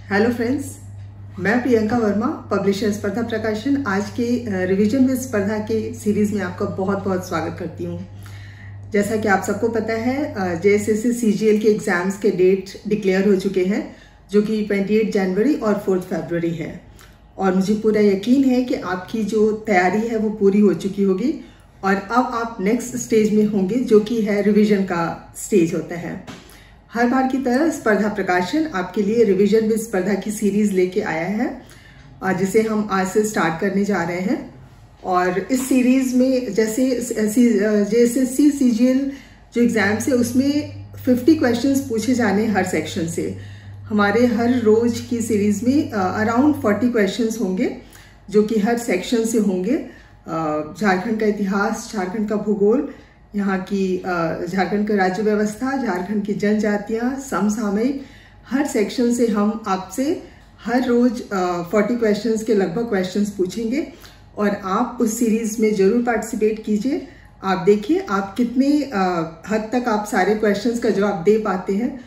Hello friends, मैं Priyanka Verma, publisher स्पर्धा प्रकाशन। आज के रिवीजन विद स्पर्धा के सीरीज में आपका बहुत बहुत स्वागत करती हूँ। जैसा कि आप सबको पता है, जेएसएससी सीजीएल के एग्जाम्स के डेट डिक्लेयर हो चुके हैं, जो कि 28 जनवरी और 4 फरवरी है। और मुझे पूरा यकीन है कि आपकी जो तैयारी है वो पूरी हो चुकी होगी और अब आप नेक्स्ट स्टेज में होंगे, जो कि है रिवीजन का स्टेज होता है। हर बार की तरह स्पर्धा प्रकाशन आपके लिए रिवीजन विद स्पर्धा की सीरीज लेके आया है, जिसे हम आज से स्टार्ट करने जा रहे हैं। और इस सीरीज में जैसे जेएसएससी सीजीएल जो एग्जाम्स है उसमें 50 क्वेश्चंस पूछे जाने हर सेक्शन से। हमारे हर रोज की सीरीज में अराउंड 40 क्वेश्चंस होंगे, जो कि हर सेक्शन से होंगे। झारखंड का इतिहास, झारखंड का भूगोल, यहाँ की झारखंड का राज्य व्यवस्था, झारखंड की जनजातियाँ, समसामयिक, हर सेक्शन से हम आपसे हर रोज 40 क्वेश्चंस के लगभग क्वेश्चंस पूछेंगे और आप उस सीरीज में जरूर पार्टिसिपेट कीजिए। आप देखिए आप कितने हद तक आप सारे क्वेश्चंस का जवाब दे पाते हैं,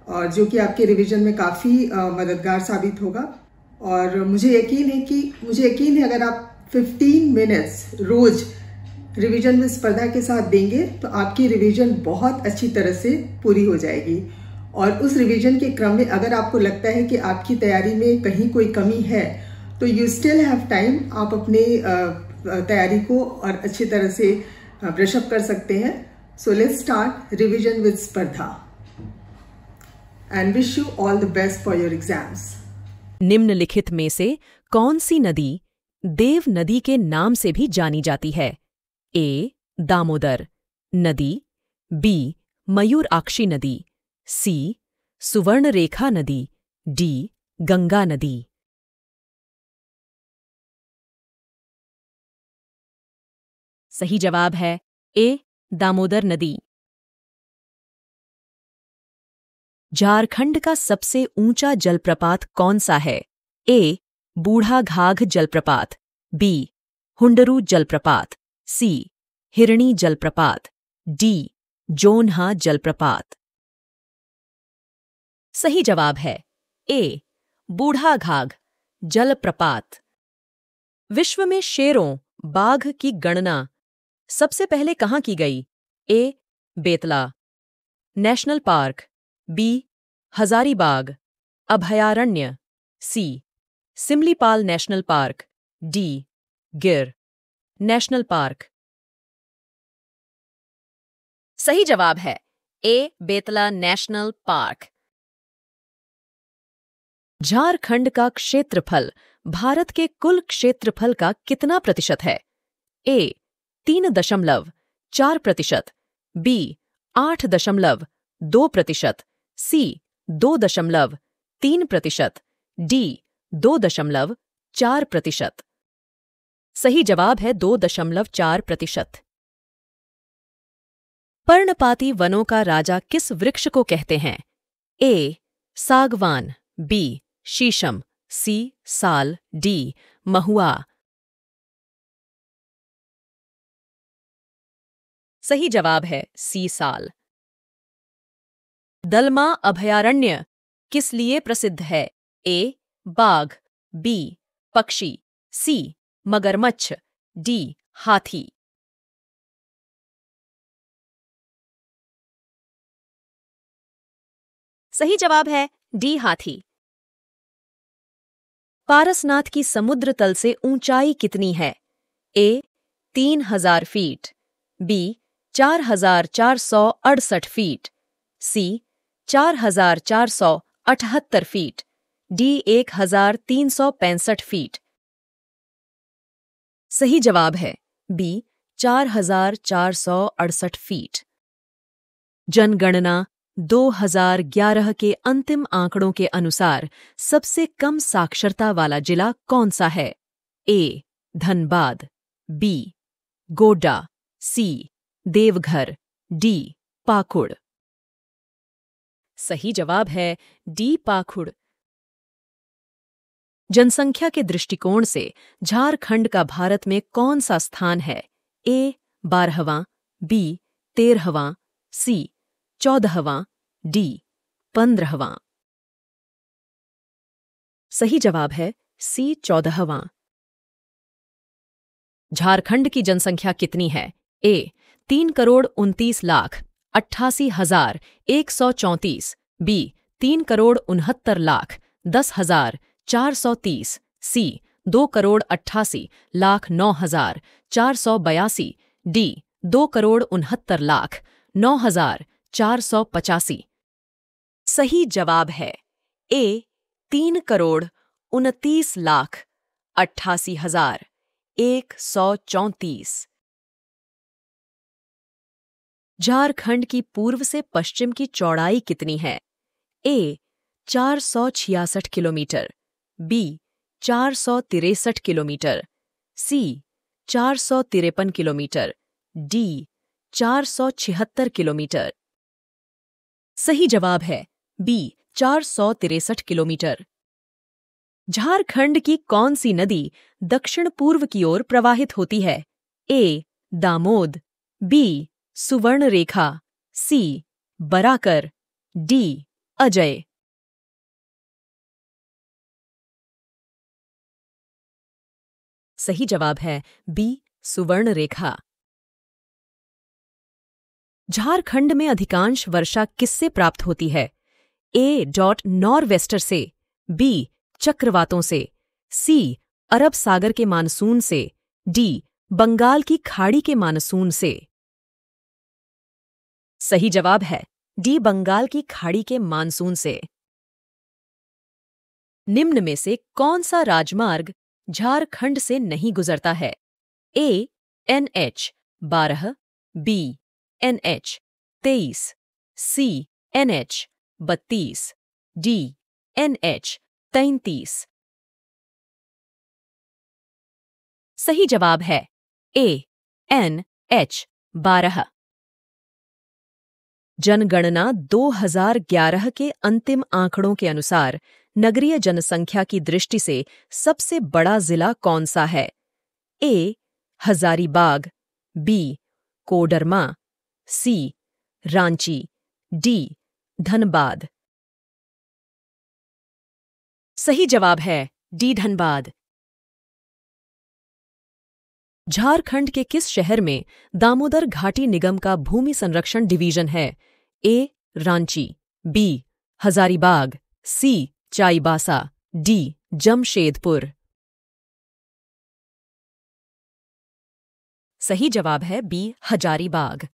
और जो कि आपके रिवीजन में काफ़ी मददगार साबित होगा। और मुझे यकीन है अगर आप 15 मिनट्स रोज रिवीजन में स्पर्धा के साथ देंगे तो आपकी रिवीजन बहुत अच्छी तरह से पूरी हो जाएगी। और उस रिवीजन के क्रम में अगर आपको लगता है कि आपकी तैयारी में कहीं कोई कमी है तो यू स्टिल हैव टाइम, आप अपने तैयारी को और अच्छी तरह से ब्रश अप कर सकते हैं। So let's start revision with Spardha and wish you all the best for your exams. निम्नलिखित में से कौन सी नदी देव नदी के नाम से भी जानी जाती है? ए. दामोदर नदी, बी. मयूराक्षी नदी, सी. सुवर्णरेखा नदी, डी. गंगा नदी। सही जवाब है ए. दामोदर नदी। झारखंड का सबसे ऊंचा जलप्रपात कौन सा है? ए. बूढ़ा-घाघ जलप्रपात, बी. हुंडरू जलप्रपात, सी. हिरणी जलप्रपात, डी. जोन्हा जलप्रपात। सही जवाब है ए. बूढ़ा-घाघ जलप्रपात। विश्व में शेरों, बाघ की गणना सबसे पहले कहाँ की गई? A. Betla national park, B. Hazaribagh अभयारण्य, C. Similipal national park, D. Gir national park. सही जवाब है A. Betla national park. Jharkhand का क्षेत्रफल भारत के कुल क्षेत्रफल का कितना प्रतिशत है? ए. 3.4%, बी. 8.2%, सी. 2.3%, डी. 2.4%। सही जवाब है 2.4%। पर्णपाती वनों का राजा किस वृक्ष को कहते हैं? ए. सागवान, बी. शीशम, सी. साल, डी. महुआ। सही जवाब है सी. साल। दलमा अभयारण्य किस लिए प्रसिद्ध है? ए. बाघ, बी. पक्षी, सी. मगरमच्छ, डी. हाथी। सही जवाब है डी. हाथी। पारसनाथ की समुद्र तल से ऊंचाई कितनी है? ए. 3000 फीट, बी. 4468 फीट, सी. 4478 फीट, डी. 1365 फीट। सही जवाब है बी. 4468 फीट। जनगणना 2011 के अंतिम आंकड़ों के अनुसार सबसे कम साक्षरता वाला जिला कौन सा है? ए. धनबाद, बी. गोड्डा, सी. देवघर, डी. पाकुड़। सही जवाब है डी. पाकुड़। जनसंख्या के दृष्टिकोण से झारखंड का भारत में कौन सा स्थान है? ए. 12वां, बी. 13वां, सी. 14वां, डी. 15वां। सही जवाब है सी 14वां। झारखंड की जनसंख्या कितनी है? ए 3,29,88,134, बी 3,69,10,430, सी 2,88,09,482, डी 2,69,09,485। सही जवाब है ए 3,29,88,134। झारखंड की पूर्व से पश्चिम की चौड़ाई कितनी है? ए 466 किलोमीटर, बी 463 किलोमीटर, सी 453 किलोमीटर, डी 476 किलोमीटर। सही जवाब है बी 463 किलोमीटर। झारखंड की कौन सी नदी दक्षिण पूर्व की ओर प्रवाहित होती है? ए दामोद, बी सुवर्णरेखा, सी बराकर, डी अजय। सही जवाब है बी सुवर्णरेखा। झारखंड में अधिकांश वर्षा किससे प्राप्त होती है? ए नॉरवेस्टर से, बी चक्रवातों से, सी अरब सागर के मानसून से, डी बंगाल की खाड़ी के मानसून से। सही जवाब है डी बंगाल की खाड़ी के मानसून से। निम्न में से कौन सा राजमार्ग झारखंड से नहीं गुजरता है? ए NH-12, बी NH-23, सी NH-32, डी NH-33। सही जवाब है ए NH-12। जनगणना 2011 के अंतिम आंकड़ों के अनुसार नगरीय जनसंख्या की दृष्टि से सबसे बड़ा जिला कौन सा है? ए हजारीबाग, बी कोडरमा, सी रांची, डी धनबाद। सही जवाब है डी धनबाद। झारखंड के किस शहर में दामोदर घाटी निगम का भूमि संरक्षण डिवीजन है? ए रांची, बी हजारीबाग, सी चाईबासा, डी जमशेदपुर। सही जवाब है बी हजारीबाग।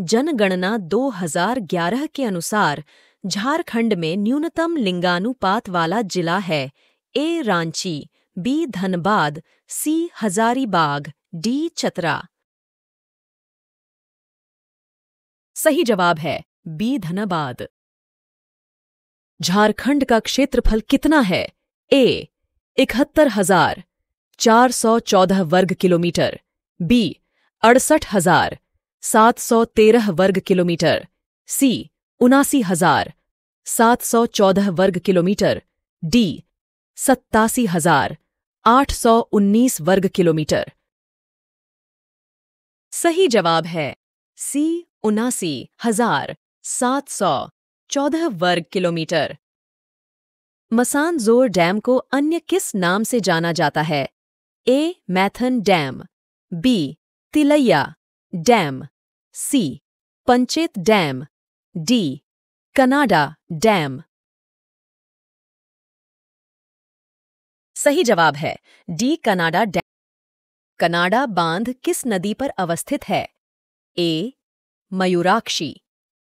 जनगणना 2011 के अनुसार झारखंड में न्यूनतम लिंगानुपात वाला जिला है। ए रांची, बी धनबाद, सी हजारीबाग, डी चतरा। सही जवाब है बी धनबाद। झारखंड का क्षेत्रफल कितना है? ए 71,414 वर्ग किलोमीटर, बी 68,713 वर्ग किलोमीटर, सी 79,714 वर्ग किलोमीटर, डी 87,819 वर्ग किलोमीटर। सही जवाब है सी 79,714 वर्ग किलोमीटर। मसानजोर डैम को अन्य किस नाम से जाना जाता है? A Maithon dam, B Tilaiya dam, C Panchet dam, D Canada dam. सही जवाब है डी कनाडा डैम। कनाडा बांध किस नदी पर अवस्थित है? ए मयूराक्षी,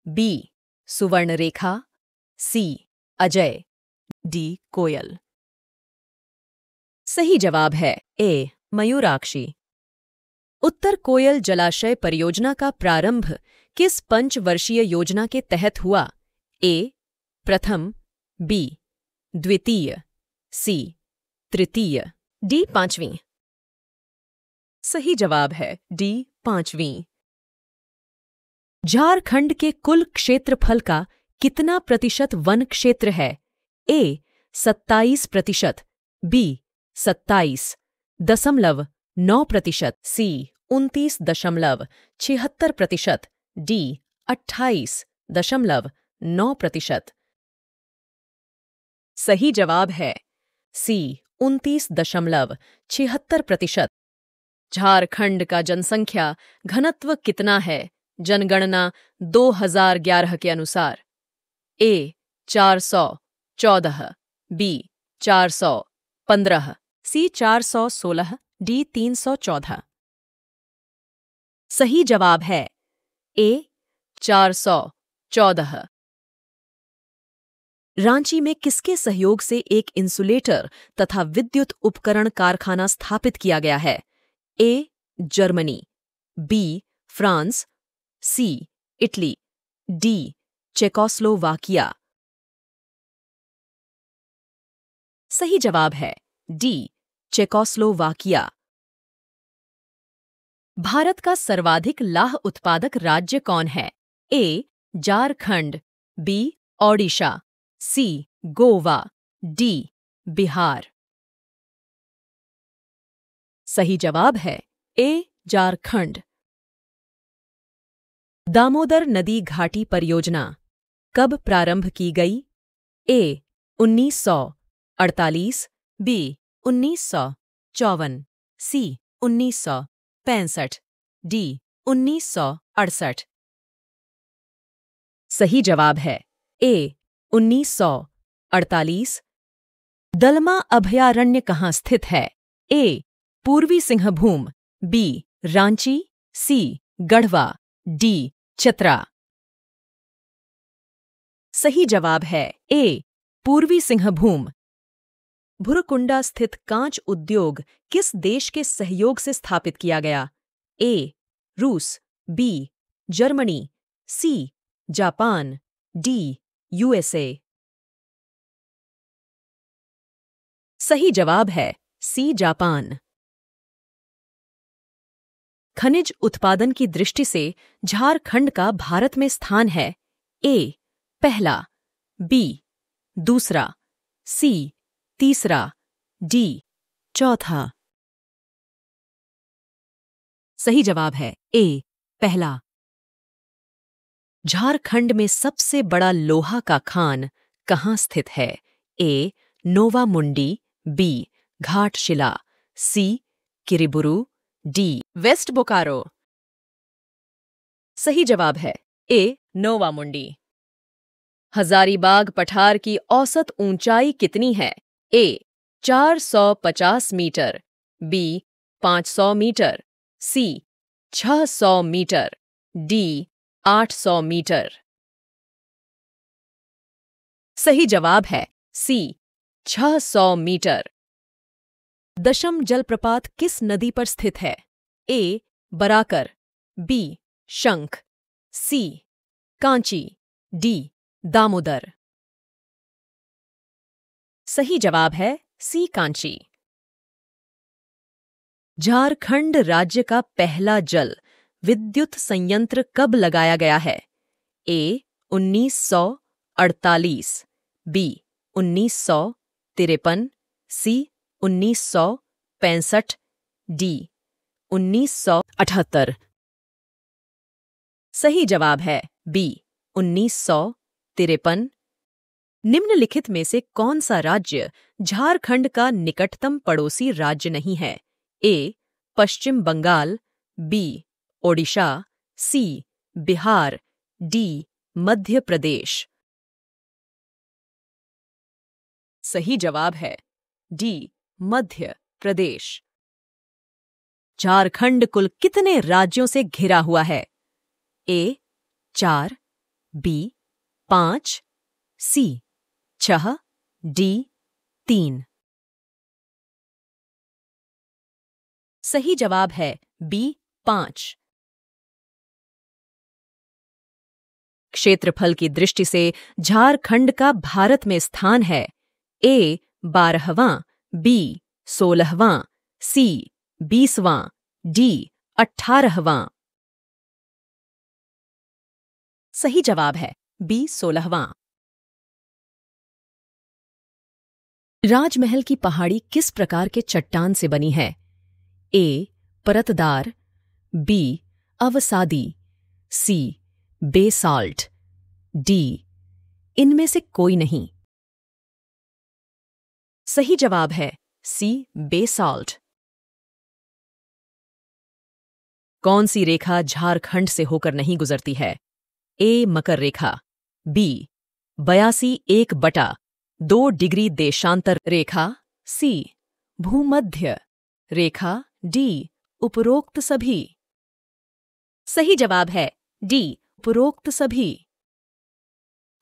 बी सुवर्णरेखा, सी अजय, डी कोयल। सही जवाब है ए मयूराक्षी। उत्तर कोयल जलाशय परियोजना का प्रारंभ किस पंचवर्षीय योजना के तहत हुआ? ए प्रथम, बी द्वितीय, सी तृतीय, डी पांचवीं। सही जवाब है डी पांचवीं। झारखंड के कुल क्षेत्रफल का कितना प्रतिशत वन क्षेत्र है? ए 27%, बी 27.9%, सी 29.76%, डी 28.9%। सही जवाब है सी 29.76%। झारखंड का जनसंख्या घनत्व कितना है जनगणना 2011 के अनुसार? ए 414, बी 415, सी 416, डी 314। सही जवाब है ए 414। रांची में किसके सहयोग से एक इंसुलेटर तथा विद्युत उपकरण कारखाना स्थापित किया गया है? A Germany, B France, C Italy, D Czechoslovakia. सही जवाब है डी चेकोस्लोवाकिया। भारत का सर्वाधिक लाह उत्पादक राज्य कौन है? ए झारखंड, बी ओडिशा, सी गोवा, डी बिहार। सही जवाब है ए झारखंड। दामोदर नदी घाटी परियोजना कब प्रारंभ की गई? ए 1948, बी 1954, सी 1965, डी 1968। सही जवाब है ए 1948। दलमा अभयारण्य कहाँ स्थित है? ए पूर्वी सिंहभूम, बी रांची, सी गढ़वा, डी चतरा। सही जवाब है ए पूर्वी सिंहभूम। भुरकुंडा स्थित कांच उद्योग किस देश के सहयोग से स्थापित किया गया? ए रूस, B Germany, C Japan, D USA. सही जवाब है सी जापान। खनिज उत्पादन की दृष्टि से झारखंड का भारत में स्थान है? ए पहला, बी दूसरा, सी तीसरा, डी चौथा। सही जवाब है ए पहला। झारखंड में सबसे बड़ा लोहा का खान कहाँ स्थित है? ए नोवा मुंडी, बी घाटशिला, सी किरीबुरू, डी वेस्ट बोकारो। सही जवाब है ए नोवा मुंडी। हजारीबाग पठार की औसत ऊंचाई कितनी है? ए 450 मीटर, बी 500 मीटर, सी 600 मीटर, डी 800 मीटर। सही जवाब है सी 600 मीटर। दशम जलप्रपात किस नदी पर स्थित है? ए बराकर, बी शंख, सी कांची, डी दामोदर। सही जवाब है सी कांची। झारखंड राज्य का पहला जल विद्युत संयंत्र कब लगाया गया है? ए 1948, बी 1953, सी 1965, डी 1978। सही जवाब है बी 1953। निम्नलिखित में से कौन सा राज्य झारखंड का निकटतम पड़ोसी राज्य नहीं है? ए पश्चिम बंगाल, बी ओडिशा, सी बिहार, डी मध्य प्रदेश। सही जवाब है डी मध्य प्रदेश। झारखंड कुल कितने राज्यों से घिरा हुआ है? ए 4, बी 5, सी 6, डी 3। सही जवाब है बी 5। क्षेत्रफल की दृष्टि से झारखंड का भारत में स्थान है? ए 12वां, बी 16वां, सी 20वां, डी 18वां। सही जवाब है बी 16वां। राजमहल की पहाड़ी किस प्रकार के चट्टान से बनी है? ए परतदार, बी अवसादी, सी बेसाल्ट, डी इनमें से कोई नहीं। सही जवाब है सी बेसाल्ट। कौन सी रेखा झारखंड से होकर नहीं गुजरती है? ए मकर रेखा, बी 82 डिग्री देशांतर रेखा, सी भूमध्य रेखा, डी उपरोक्त सभी। सही जवाब है डी उपरोक्त सभी।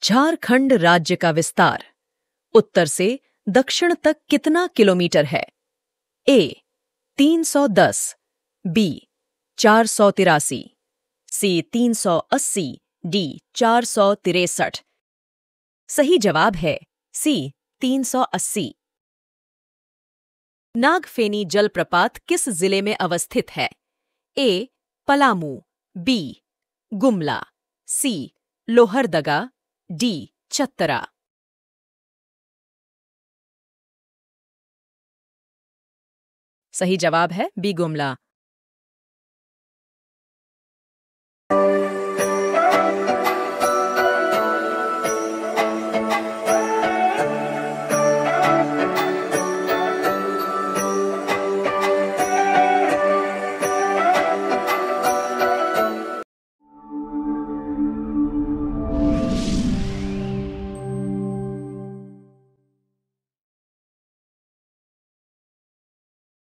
झारखंड राज्य का विस्तार उत्तर से दक्षिण तक कितना किलोमीटर है? ए 310, बी 483, सी 380, डी 463। सही जवाब है सी 380। नागफेनी जलप्रपात किस जिले में अवस्थित है? ए पलामू, बी गुमला, सी लोहरदगा, डी चतरा। सही जवाब है बी गुमला।